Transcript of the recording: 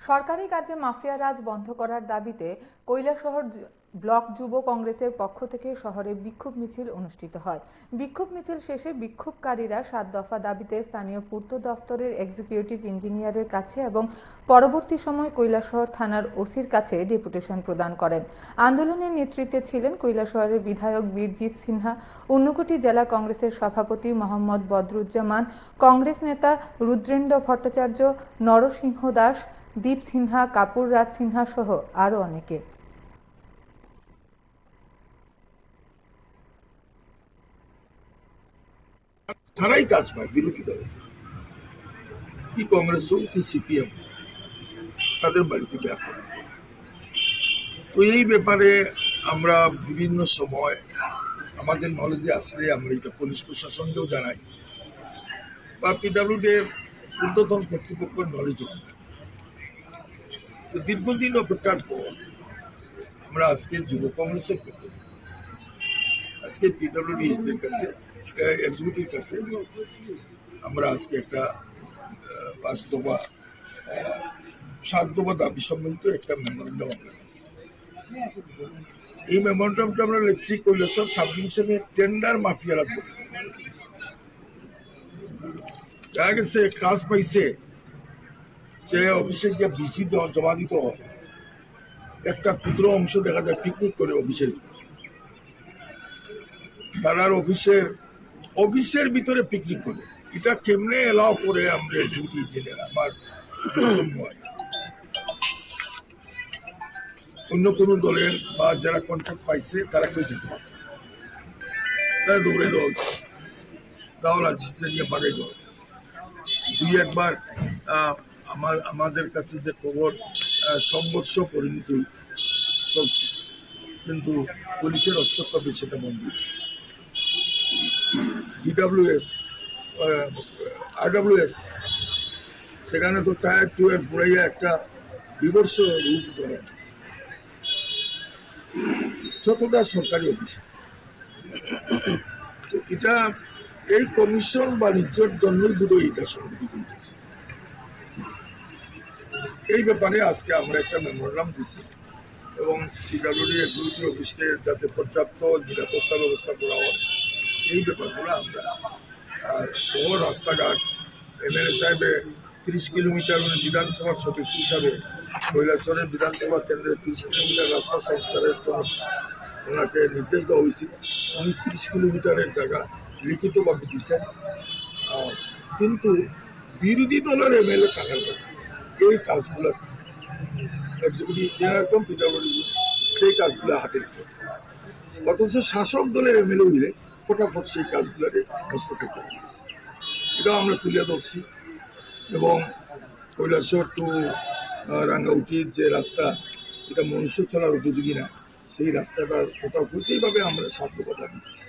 সরকারি কাজে মাফিয়া রাজ বন্ধ করার দাবিতে কৈলাসহর ব্লক যুব কংগ্রেসের পক্ষ থেকে শহরে বিক্ষোভ মিছিল অনুষ্ঠিত হয়। বিক্ষোভ মিছিল শেষে বিক্ষোভকারীরা 7 দফা দাবিতে স্থানীয় পূর্ত দফতরের এক্সিকিউটিভ ইঞ্জিনিয়ারের কাছে এবং পরবর্তী সময় কৈলাসহর থানার ওসির কাছে ডেপুটেশন প্রদান করেন। আন্দোলনের নেতৃত্বে ছিলেন কৈলাসহরের বিধায়ক বীরজিৎ সিনহা, ঊনকোটি জেলা কংগ্রেসের সভাপতি মোহাম্মদ বদরুজ্জামান, কংগ্রেস নেতা রুদ্রেন্দ্র ভট্টাচার্য, নরসিংহ দাস, দীপ সিনহা, কাপুর রাজ সিনহা সহ আরো অনেকে। তারাই কাজ পায় বিরোধী দল, কি কংগ্রেস হোক কি সিপিএম, তাদের বাড়ি থেকে আসে। তো এই ব্যাপারে আমরা বিভিন্ন সময় আমাদের নলেজে আসলে আমরা এটা পুলিশ প্রশাসনকেও জানাই বা পিডব্লিউডি এর ঊর্ধ্বতন কর্তৃপক্ষের নলেজও। তো দীর্ঘদিন অপেক্ষার পর আমরা আজকে যুব কংগ্রেসের পক্ষ থেকে আজকে পিডব্লিউডি এর কাছে এক্সিকিউটিভ কাছে আমরা আজকে একটা 7 দফা দাবি সম্বলিত একটা মেমোরেন্ডাম আমরা লিখছি। এই মেমোরেন্ডামটা আমরা লিখছি কৈলাসহর সাব ডিভিশনের টেন্ডার মাফিয়ারা করে দেখা গেছে কাজ পাইছে, সে অফিসে গিয়ে বিসি জমা দিতে হয়, একটা ক্ষুদ্র অংশ দেখা যায় পিকনিক করে অফিসের, তারা অফিসের ভিতরে পিকনিক করে। এটা কেমনে এলাও করে আমরা এক্সিকিউটিভ ইঞ্জিনিয়ার আমার নয়, অন্য কোন দলের বা যারা কন্ট্রাক্ট পাইছে তারা কেউ যেতে পারে, তারা দৌড়ে দেওয়া তাহলে নিয়ে বাগাই দেওয়া। দুই একবার আমাদের কাছে যে খবর সংঘর্ষ পরিণতি চলছে, কিন্তু পুলিশের হস্তক্ষেপে সেটা বন্ধ। ডিডব্লিউএস আরডব্লিউএস সেখানে তো টায়ার 2 এর পুরাইয়া একটা বিভৎস রূপ ধরে। যতটা সরকারি অফিস এটা এই কমিশন বাণিজ্যের জন্যই বোধহয় এটা সংগঠিত হয়েছে। এই ব্যাপারে আজকে আমরা একটা মেমোরেন্ডাম দিচ্ছি এবং পিডব্লিউডি এক্সিকিউটিভ অফিসকে যাতে পর্যাপ্ত নিরাপত্তা ব্যবস্থা করা হয় এই ব্যাপারগুলো আমরা শহর রাস্তাঘাট এমএলএ সাহেবের 30 কিলোমিটার বিধানসভার সদস্য হিসাবে কৈলাসহরের বিধানসভা কেন্দ্রের 30 কিলোমিটার রাস্তা সংস্কারের জন্য ওনাকে নির্দেশ দেওয়া হয়েছিল। উনি 30 কিলোমিটারের জায়গা লিখিতভাবে দিচ্ছেন, কিন্তু বিরোধী দলের এমএলএ থাকার এই কাজগুলো এক্সিকিউটিভ ইঞ্জিনিয়ার কম পিডব্লিউডি সেই কাজগুলো হাতে রেখেছে, অথচ শাসক দলের এমএলএ মিলে ফটাফট সেই কাজগুলোকে হস্তক্ষেপ করে দিয়েছে। এটাও আমরা তুলে ধরছি এবং কৈলাসহর টু রাঙ্গাউটির যে রাস্তা, এটা মনুষ্য চলার উপযোগী না, সেই রাস্তাটার কোথাও সেইভাবে আমরা 7 দফা দাবি দিচ্ছি।